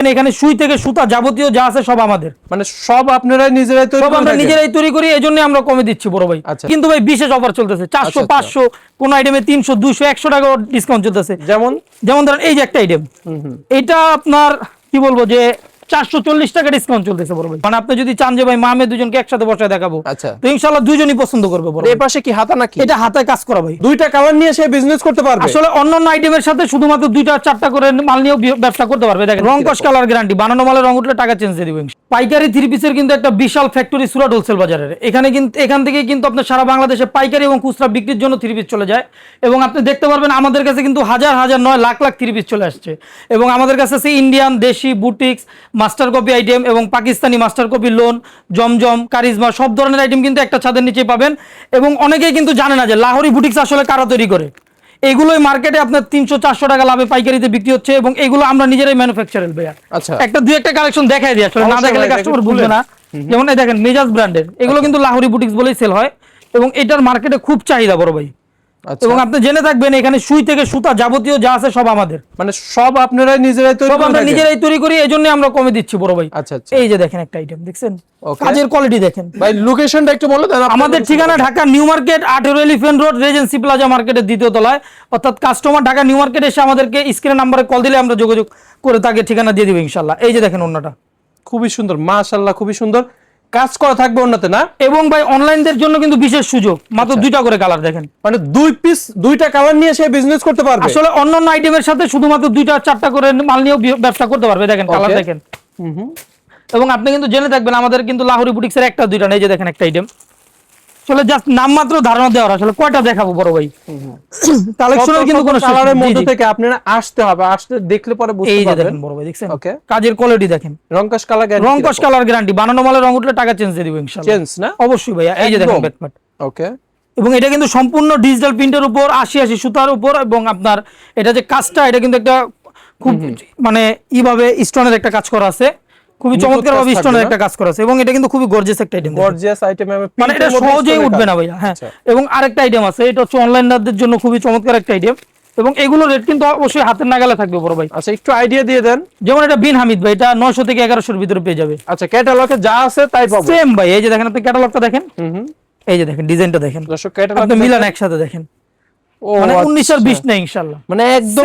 এখানে সুই থেকে সুতা যাবতীয় যা আছে সব আমাদের, মানে সব আপনারাই নিজেরাই তৈরি সব আমরা নিজেরাই তৈরি করি, এজন্য আমরা কমে দিচ্ছি বড় ভাই। কিন্তু ভাই বিশেষ অফার চলতেছে 400 500 কোন আইটেমে 300 200 100 টাকা ডিসকাউন্ট চলতেছে। যেমন ধরেন এই যে একটা আইটেম, এটা আপনার কি বলবো যে 440 টাকা ডিসকাউন্ট চলতেছে বড় ভাই। মানে আপনি যদি চান যে ভাই মা মেয়ে দুজনকে একসাথে বসায় দেখাবো, তো ইনশাআল্লাহ দুজনই পছন্দ করবে বড় ভাই। এই পাশে কি হাতা নাকি? এটা হাতে কাজ করা ভাই, দুইটা কালার নিয়ে সে বিজনেস করতে পারবে। আসলে অন্যান্য আইটেমের সাথে শুধুমাত্র দুইটা চারটা করে মাল নিয়েও ব্যবসা করতে পারবে। দেখেন রং কস কালার গ্যারান্টি, বানানো মালের রং উঠলে টাকা চেঞ্জ দিয়ে দিবেন। পাইকারি থ্রি পিসের কিন্তু একটা বিশাল ফ্যাক্টরি সুরাট হোলসেল বাজারের, এখান থেকে কিন্তু আপনার সারা বাংলাদেশে পাইকারি এবং খুচরা বিক্রির জন্য থ্রি পিস চলে যায়। এবং আপনি দেখতে পারবেন আমাদের কাছে কিন্তু হাজার হাজার নয় লাখ লাখ থ্রি পিস চলে আসছে। এবং আমাদের কাছে আছে ইন্ডিয়ান, দেশি, বুটিক্স, মাস্টার কপি আইটেম এবং পাকিস্তানি মাস্টার কপি, লোন, জমজম, কারিজমা সব ধরনের আইটেম কিন্তু একটা ছাদের নিচে পাবেন। এবং অনেকেই কিন্তু জানে না যে লাহোরি বুটিক্স আসলে কারা তৈরি করে। এগুলোই মার্কেটে আপনার 300-400 টাকা লাভে পাইকারিতে বিক্রি হচ্ছে এবং এগুলো আমরা নিজেরাই ম্যানুফ্যাকচারার ভাইয়া। একটা দুই একটা কালেকশন দেখাই দিই, আসলে না দেখালে কাস্টমার বুঝবে না। যেমন এই দেখেন মেজাজ ব্র্যান্ডের, এগুলো কিন্তু লাহোরি বুটিক্স বলেই সেল হয় এবং এটার মার্কেটে খুব চাহিদা বড় ভাই। এবং আপনি জেনে থাকবেন এখানে সুই থেকে সুতা যাবতীয় যা আছে সব আমাদের, মানে সব আপনারাই নিজেরাই তৈরি সব আমরা নিজেরাই তৈরি করি, এজন্য আমরা কমে দিচ্ছি বড় ভাই। এই যে দেখেন একটা আইটেম দেখছেন, কাজের কোয়ালিটি দেখেন ভাই। লোকেশনটা একটু বলে দেন। আমাদের ঠিকানা Dhaka new market 18 elephant road Regency plaza মার্কেটের দ্বিতীয় তলায়। অর্থাৎ কাস্টমার ঢাকা নিউ মার্কেট এসে আমাদেরকে স্ক্রিনে নাম্বারে কল দিলে আমরা যোগাযোগ করে তাকে ঠিকানা দিয়ে দিব ইনশাআল্লাহ। এই যে দেখেন ওন্নাটা খুবই সুন্দর, মাশাআল্লাহ খুবই সুন্দর কাজ করা থাকবে ওন্নাতে না। এবং ভাই অনলাইনদের জন্য কিন্তু বিশেষ সুযোগ, মাত্র দুইটা করে কালার দেখেন, মানে দুই পিস দুইটা কালার নিয়ে সে বিজনেস করতে পারবে। আসলে অন্যান্য আইটেমের সাথে শুধুমাত্র দুইটা চারটা করে মাল নিয়েও ব্যবসা করতে পারবে। দেখেন কালার দেখেন। এবং আপনি কিন্তু জেনে থাকবেন আমাদের কিন্তু লাহোরি বুটিক্সের একটা দুইটা নেই, যে দেখেন একটা আইটেম আসলে জাস্ট নামমাত্র ধারণা দেওয়ার, আসলে কয়টা দেখাবো বড় ভাই। কালেকশনের কিন্তু কোনো কালারের মধ্যে থেকে আপনারা আসতে হবে, আসলে দেখলে পরে বুঝতে পারবেন। এই যে দেখেন বড় ভাই দেখছেন, কাজের কোয়ালিটি দেখেন, রং কস কালার গ্যারান্টি, রং কস কালার গ্যারান্টি, বানানো মালের রং উঠলে টাকা চেঞ্জ দিয়ে দিব ইনশাআল্লাহ। চেঞ্জ না অবশ্যই ভাইয়া। এই যে দেখেন ব্যাকপার্ট, ওকে। এবং এটা কিন্তু সম্পূর্ণ ডিজিটাল প্রিন্টের উপর 80 সুতার উপর, এবং আপনার এটা যে কাজটা এটা কিন্তু একটা খুব মানে এইভাবে স্টোনের একটা কাজ করা আছে, খুবই চমৎকার ভাবে স্টোনের একটা কাজ করা আছে। এবং এটা কিন্তু খুবই গর্জিয়াস একটা আইটেম, গর্জিয়াস আইটেম, মানে এটা সহজেই উঠবে না ভাইয়া। হ্যাঁ, এবং আরেকটা আইটেম আছে, এটা হচ্ছে অনলাইনারদের জন্য খুবই চমৎকার একটা আইটেম। এবং এগুলো রেট কিন্তু অবশ্যই হাতের নাগালে থাকবে বড় ভাই। আচ্ছা একটু আইডিয়া দিয়ে দেন। যেমন এটা বিন হামিদ ভাই, এটা 900 থেকে 1100 এর ভিতরে পেয়ে যাবে। আচ্ছা ক্যাটালগে যা আছে তাই পাবো সেম ভাই। এই যে দেখেন আপনি ক্যাটালগটা দেখেন, এই যে দেখেন ডিজাইনটা দেখেন, দর্শক ক্যাটালগ আপনি মিলান একসাথে দেখেন, মানে 19 আর 20 না ইনশাআল্লাহ, মানে একদম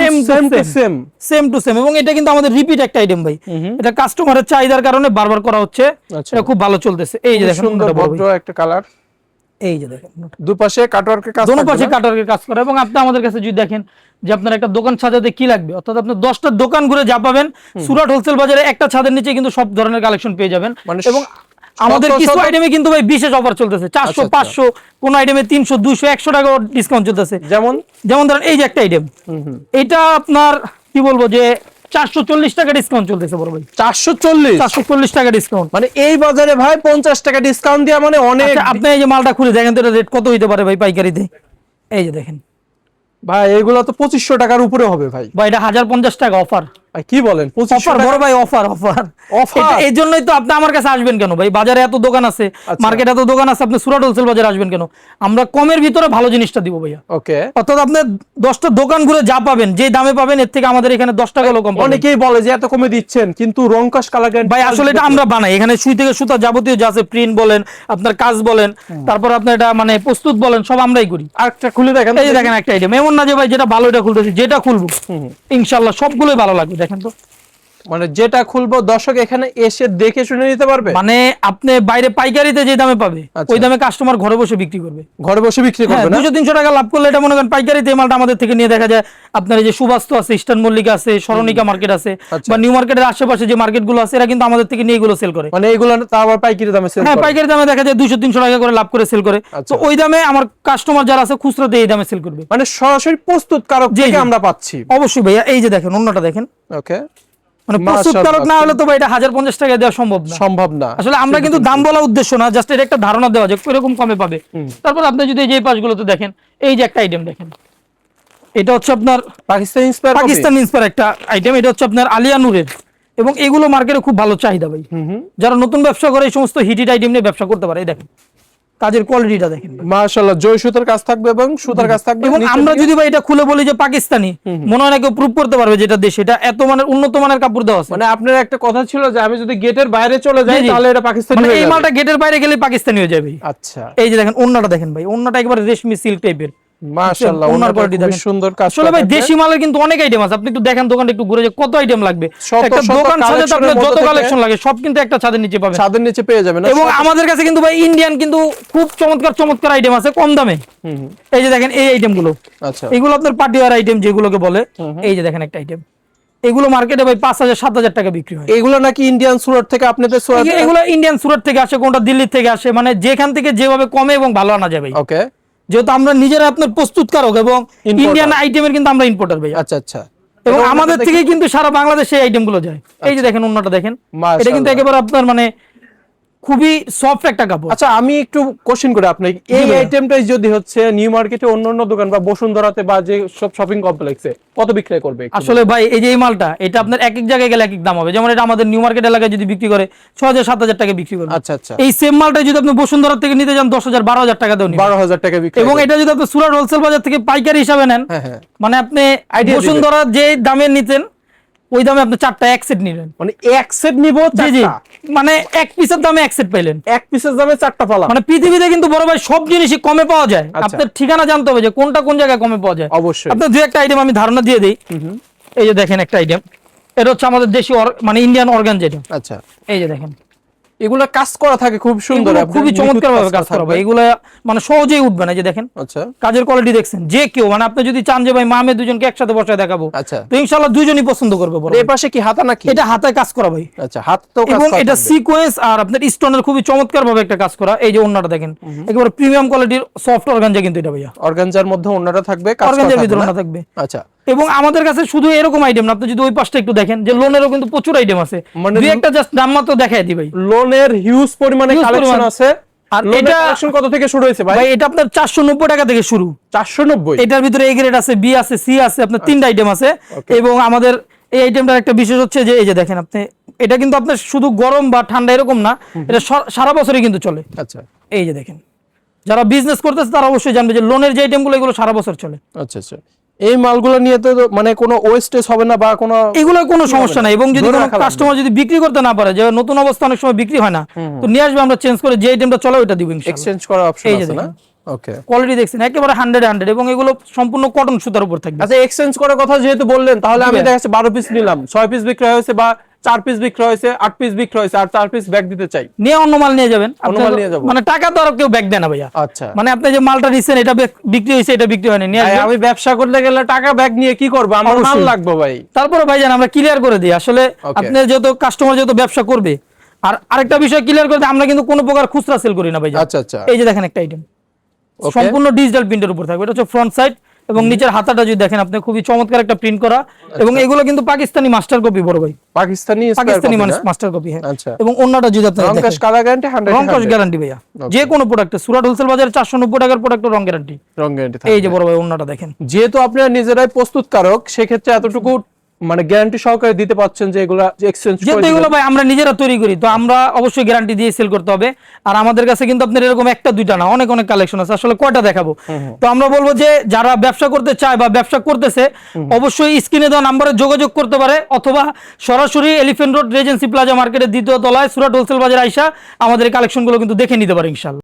সেম টু সেম। এবং এটা কিন্তু আমাদের রিপিট একটা আইটেম ভাই, এটা কাস্টমারের চাহিদার কারণে বারবার করা হচ্ছে, এটা খুব ভালো চলতেছে। এই যে দেখেন সুন্দর ভদ্র একটা কালার, এই যে দেখেন দুই পাশে কাটওয়ার্কের কাজ, দুই পাশে কাটওয়ার্কের কাজ করা। এবং আপনি আমাদের কাছে যদি দেখেন যে আপনার একটা দোকান সাজাতে কি লাগবে, অর্থাৎ আপনি 10টা দোকান ঘুরে যা পাবেন সুরাট হোলসেল বাজারে একটা ছাদের নিচে কিন্তু সব ধরনের কালেকশন পেয়ে যাবেন। এবং আমাদের কিছু আইটেমে কিন্তু ভাই বিশেষ অফার চলতেছে, 400 500 কোন আইটেমে 300 200 100 টাকা ডিসকাউন্ট চলতেছে। যেমন ধরেন এই যে একটা আইটেম, এটা আপনার কি বলবো যে 440 টাকা ডিসকাউন্ট চলতেছে বড় ভাই। 440 টাকা ডিসকাউন্ট, মানে এই বাজারে ভাই 50 টাকা ডিসকাউন্ট দেয়া মানে অনেক। আপনি এই যে মালটা খুলে দেখেন তো এটা রেট কত হইতে পারে ভাই পাইকারিতে। এই যে দেখেন ভাই এগুলো তো 2500 টাকার উপরে হবে ভাই। ভাই এটা 1050 টাকা অফার। কি বলেন 2500 টাকা বড় ভাই? অফার এই জন্যই তো আপনি আমার কাছে আসবেন কেন ভাই? বাজারে এত দোকান আছে, মার্কেটে এত দোকান আছে, আপনি সুরাট হোলসেল বাজারে আসবেন কেন? আমরা কমের ভিতরে ভালো জিনিসটা দিব ভাইয়া। ওকে, অর্থাৎ আপনি 10টা দোকান ঘুরে যা পাবেন, যে দামে পাবেন এর থেকে আমাদের এখানে 10 টাকা কম। অনেকেই বলে যে এত কমে দিচ্ছেন, কিন্তু রংকশ কালার ভাই আসলে এটা আমরা বানাই, এখানে সুই থেকে সুতা যাবতীয় যা আছে, প্রিন্ট বলেন, আপনার কাজ বলেন, তারপর আপনার এটা মানে প্রস্তুত বলেন, সব আমরাই করি। আরেকটা খুলে দেখেন, এই যে দেখেন একটা আইটেম, এমন না যে ভাই যেটা ভালো এটা খুলতেছি, যেটা খুলবো ইনশাআল্লাহ সবগুলোই ভালো লাগবে। দেখেন তো, মানে যেটা খুলবো দর্শক এখানে এসে দেখে শুনে নিতে পারবে। মানে আপনি বাইরে পাইকারিতে যে দামে পাবে ওই দামে কাস্টমার ঘরে বসে বিক্রি করবে, ঘরে বসে বিক্রি করবে না। 200-300 টাকা লাভ করলে এটা মনে করেন পাইকারিতে এই মালটা আমাদের থেকে নিয়ে দেখা যায় আপনার এই যে সুবাস্তু আছে, ইস্টার্ন মল্লিকা আছে, স্মরণিকা মার্কেট আছে, বা নিউ মার্কেটের আশেপাশে যে মার্কেটগুলো আছে এরা কিন্তু আমাদের থেকে নিয়ে এগুলো সেল করে। মানে এগুলো আবার পাইকারি দামে সেল করে। হ্যাঁ, পাইকারি দামে দেখা যায় 200-300 টাকা করে লাভ করে সেল করে। তো ওই দামে আমার কাস্টমার যারা আছে খুচরাতে এই দামে সেল করবে। মানে সরাসরি প্রস্তুতকারক থেকে আমরা পাচ্ছি। অবশ্যই ভাইয়া। এই যে দেখেন অন্যটা দেখেন, ওকে, মানে প্রস্তুতকারক না হলে তো ভাই এটা 1050 টাকা দেওয়া সম্ভব না। আসলে আমরা কিন্তু দাম বলা উদ্দেশ্য না, জাস্ট এটা একটা ধারণা দেওয়া যে এরকম কমে পাবে। তারপর আপনি যদি এই যে পাশগুলোতে দেখেন, এই যে একটা আইটেম দেখেন, এটা হচ্ছে আপনার পাকিস্তান ইন্সপায়ার একটা আইটেম, এটা হচ্ছে আপনার আলিয়া নূরের। এবং এগুলো মার্কেটে খুব ভালো চাহিদা ভাই, যারা নতুন ব্যবসা করে এই সমস্ত হিটেড আইটেম নিয়ে ব্যবসা করতে পারে। এই দেখেন কাজের কোয়ালিটিটা দেখেন মাশাআল্লাহ, জয় সুতার কাজ থাকবে এবং সুতার কাজ থাকবে। এবং আমরা যদি ভাই এটা খুলে বলি যে পাকিস্তানি, মনে হয় না কেউ প্রুভ করতে পারবে যেটা দেশ, এটা এত মানের উন্নত মানের কাপড় দেওয়া আছে। মানে আপনার একটা কথা ছিল যে আমি যদি গেটের বাইরে চলে যাই জি, জি। তাহলে এটা পাকিস্তানি মানে হয়ে এই যাবে। মালটা গেটের বাইরে গেলে পাকিস্তানি হয়ে যাবে। আচ্ছা, এই যে দেখেন ওন্নাটা দেখেন ভাই, ওন্নাটা একেবারে রেশমি সিল্ক টাইপের। মাশাআল্লাহ, ওনার ওনার কোয়ালিটি খুবই দেখেন। সুন্দর কাজ আসলে ভাই দেশি মালের কিন্তু অনেক আইটেম আছে, আপনি একটু দেখেন দোকানটা একটু ঘুরে যে কত আইটেম লাগবে। শত একটা শত দোকান সাজাতে collection-এর আপনার যত মধ্যে থেকে কালেকশন লাগে সব কিন্তু একটা ছাদের নিচে পাবেন। ছাদের নিচে পেয়ে যাবেন। এবং আমাদের কাছে কিন্তু ভাই ইন্ডিয়ান কিন্তু খুব চমৎকার চমৎকার আইটেম আছে কম দামে। এই যে দেখেন এই আইটেম গুলো, আচ্ছা, এগুলো আপনার পার্টিওয়ার আইটেম যেগুলোকে বলে। এই যে দেখেন একটা আইটেম, এগুলো মার্কেটে ভাই 5,000-7,000 টাকা বিক্রি হয়। এগুলো নাকি ইন্ডিয়ান সুরাট থেকে আপনাদের সুরাট? এগুলো ইন্ডিয়ান সুরাট থেকে আসে, কোনটা দিল্লি থেকে আসে, মানে যেখান থেকে যেভাবে কমে এবং ভালো আনা যাবে। ওকে, যেহেতু আমরা নিজেরা আপনার প্রস্তুতকারক এবং ইন্ডিয়ান আইটেমের কিন্তু আমরা ইম্পোর্টার ভাই। আচ্ছা আচ্ছা, এবং আমাদের থেকে কিন্তু সারা বাংলাদেশে এই আইটেম গুলো যায়। এই যে দেখেন ওন্নাটা দেখেন, এটা কিন্তু একেবারে আপনার মানে খুবই সফট একটা কাপড়। আচ্ছা, আমি একটু কোশ্চেন করে আপনাকে, এই আইটেমটাই যদি হচ্ছে নিউ মার্কেটে অন্যান্য দোকান বা বসুন্ধরাতে বা যে সব শপিং কমপ্লেক্সে কত বিক্রি করবে? আসলে ভাই এই যে এই মালটা, এটা আপনার এক এক জায়গায় গেলে এক এক দাম হবে। যেমন এটা আমাদের নিউ মার্কেট এলাকায় যদি বিক্রি করে 6,000-7,000 টাকা বিক্রি করবে। আচ্ছা আচ্ছা, এই সেম মালটা যদি আপনি বসুন্ধরা থেকে নিতে যান 10,000-12,000 টাকা দেন, 12,000 টাকা বিক্রি। এবং এটা যদি আপনি সুরাট হোলসেল বাজার থেকে পাইকারি হিসাবে নেন, হ্যাঁ হ্যাঁ, মানে আপনি Idea বসুন্ধরা যে দামে নিতেন ওই দামে আপনি 4টা এক সেট নিলেন। মানে এক সেট নিব জি জি, 4টা, মানে এক পিসের দামে এক সেট পাইলেন। এক পিসের দামে 4টা পালা। মানে পৃথিবীতে কিন্তু বড় ভাই সব জিনিসই কমে পাওয়া যায়, আচ্ছা। আপনার ঠিকানা জানতে হবে যে কোনটা কোন জায়গায় কমে পাওয়া যায়। অবশ্যই। আপনার দুই একটা আইটেম আমি ধারণা দিয়ে দিই। এই যে দেখেন একটা আইটেম, এটা হচ্ছে আমাদের দেশি মানে ইন্ডিয়ান অর্গান যেটা। আচ্ছা, এই যে দেখেন এগুলা কাজ করা থাকে খুব সুন্দর, এগুলো খুবই চমৎকার ভাবে কাজ করা ভাই, এগুলা মানে সহজেই উঠবে না। এই যে দেখেন আচ্ছা কাজের কোয়ালিটি দেখছেন, যে কেউ মানে আপনি যদি চান যে ভাই মামে দুজনকে একসাথে বসায় দেখাবো, আচ্ছা, তো ইনশাআল্লাহ দুজনই পছন্দ করবে। বড় এই পাশে কি হাতা নাকি? এটা হাতে কাজ করা ভাই। আচ্ছা, হাত তো কাজ এবং করা এটা থাকবে। সিকোয়েন্স আর আপনার স্টোনের খুবই চমৎকার ভাবে একটা কাজ করা। এই যে ওন্নাটা দেখেন, একেবারে প্রিমিয়াম কোয়ালিটির সফট অর্গানজা কিন্তু এটা ভাইয়া, অর্গানজার মধ্যে ওন্নাটা থাকবে, কাজ করা অর্গানজার ভিতরে থাকবে ওন্না না? থাকবে। আচ্ছা, এবং আমাদের কাছে শুধু এরকম আইটেম না, আপনি যদি ওই পাশটা একটু দেখেন যে লোনেরও কিন্তু প্রচুর আইটেম আছে। মানে দুই একটা জাস্ট নাম মাত্র দেখাই দিই ভাই। লোনের হিউজ পরিমাণে Huge কালেকশন পরিমাণ। আছে। আর আর এটা এটা কালেকশন কত থেকে শুরু হয়েছে ভাই? ভাই এটা আপনার 490 টাকা থেকে শুরু। 490? এটার ভিতরে এ গ্রেড আছে, বি আছে, সি আছে, আপনার 3টা আইটেম আছে। এবং আমাদের এই আইটেমটার একটা বিশেষ হচ্ছে যে এই যে দেখেন আপনি, এটা কিন্তু আপনার শুধু গরম বা ঠান্ডা এরকম না, এটা সারা বছরই কিন্তু চলে। আচ্ছা এই যে দেখেন, যারা বিজনেস করতেছে তারা অবশ্যই জানবে যে লোনের যে আইটেমগুলো এগুলো সারা বছর চলে। আচ্ছা আচ্ছা, এই মালগুলো নিয়ে তো মানে কোনো ওয়েস্টেজ হবে না বা কোনো এগুলো কোনো সমস্যা নাই। এবং যদি ধরে কোনো রাখা লাগবে। কাস্টমার যদি বিক্রি করতে না পারে, যে নতুন অবস্থা অনেক সময় বিক্রি হয় না, তো নিয়ে আসবে, আমরা চেঞ্জ করে যে আইটেমটা চলে ওইটা দিব ইনশাআল্লাহ। এক্সচেঞ্জ করার অপশন এই যে আছে না? দেখেন। ওকে, কোয়ালিটি দেখছেন একেবারে 100 এবং এগুলো সম্পূর্ণ কটন সুতার উপর থাকবে। আচ্ছা, এক্সচেঞ্জ করার কথা যেহেতু বললেন, তাহলে আমি ভাইয়া। দেখাচ্ছি 12 পিস নিলাম, 6 পিস বিক্রি হয়েছে বা 4 পিস বিক্রি হয়েছে, 8 পিস বিক্রি হয়েছে, আর 4 পিস ব্যাগ দিতে চাই, নিয়ে অন্য মাল নিয়ে যাবেন। অন্য মাল নিয়ে যাবো। মানে টাকা তো আর কেউ ব্যাক দেয় না ভাইয়া। আচ্ছা, মানে আপনি যে মালটা নিছেন এটা বিক্রি হয়েছে, এটা বিক্রি হয়নি, নিয়ে ভাই, আসবেন। আমি ব্যবসা করতে গেলে টাকা ব্যাগ নিয়ে কি করব? আমার মাল অবশ্যই। লাগবে ভাই। তারপরে ভাইজান আমরা ক্লিয়ার করে দিই আসলে Okay. আপনি যেহেতু কাস্টমার যেহেতু ব্যবসা করবে। আর আরেকটা বিষয় ক্লিয়ার করে দিই, আমরা কিন্তু কোনো প্রকার খুচরা সেল করি না ভাইজান। আচ্ছা আচ্ছা, এই যে দেখেন একটা আইটেম Okay. সম্পূর্ণ ডিজিটাল প্রিন্টের উপর থাকবে। এটা হচ্ছে ফ্রন্ট সাইড এবং নিচের হাতাটা যদি দেখেন আপনি, খুবই চমৎকার একটা প্রিন্ট করা। এবং এগুলো কিন্তু পাকিস্তানি মাস্টার কপি বড় ভাই, পাকিস্তানি পাকিস্তানি মাস্টার কপি। হ্যাঁ, আচ্ছা, এবং অন্যটা যদি আপনি রং কাজ কালার গ্যারান্টি 100 রং কস গ্যারান্টি ভাইয়া, যে কোনো প্রোডাক্টে সুরাট হোলসেল বাজারে 490 টাকার প্রোডাক্ট রং গ্যারান্টি। রং গ্যারান্টি এই যে বড় ভাই অন্যটা দেখেন, যেহেতু আপনারা নিজেরাই প্রস্তুতকারক, সেক্ষেত্রে এতটুকু মানে গ্যারান্টি সহকারে দিতে পারছেন যে এগুলা এক্সচেঞ্জ করে যেহেতু এগুলো দিবেন। ভাই আমরা নিজেরা তৈরি করি, তো আমরা অবশ্যই গ্যারান্টি দিয়ে সেল করতে হবে। আর আমাদের কাছে কিন্তু আপনার এরকম একটা দুইটা না, অনেক অনেক কালেকশন আছে। আসলে কয়টা দেখাবো? তো আমরা বলবো যে যারা ব্যবসা করতে চায় বা ব্যবসা করতেছে, অবশ্যই স্ক্রিনে দেওয়া নাম্বারে যোগাযোগ করতে পারে, অথবা সরাসরি এলিফ্যান্ট রোড রেজেন্সি প্লাজা মার্কেটের 2য় তলায় সুরাট হোলসেল বাজার আইসা আমাদের এই কালেকশনগুলো কিন্তু দেখে নিতে পারে ইনশাআল্লাহ।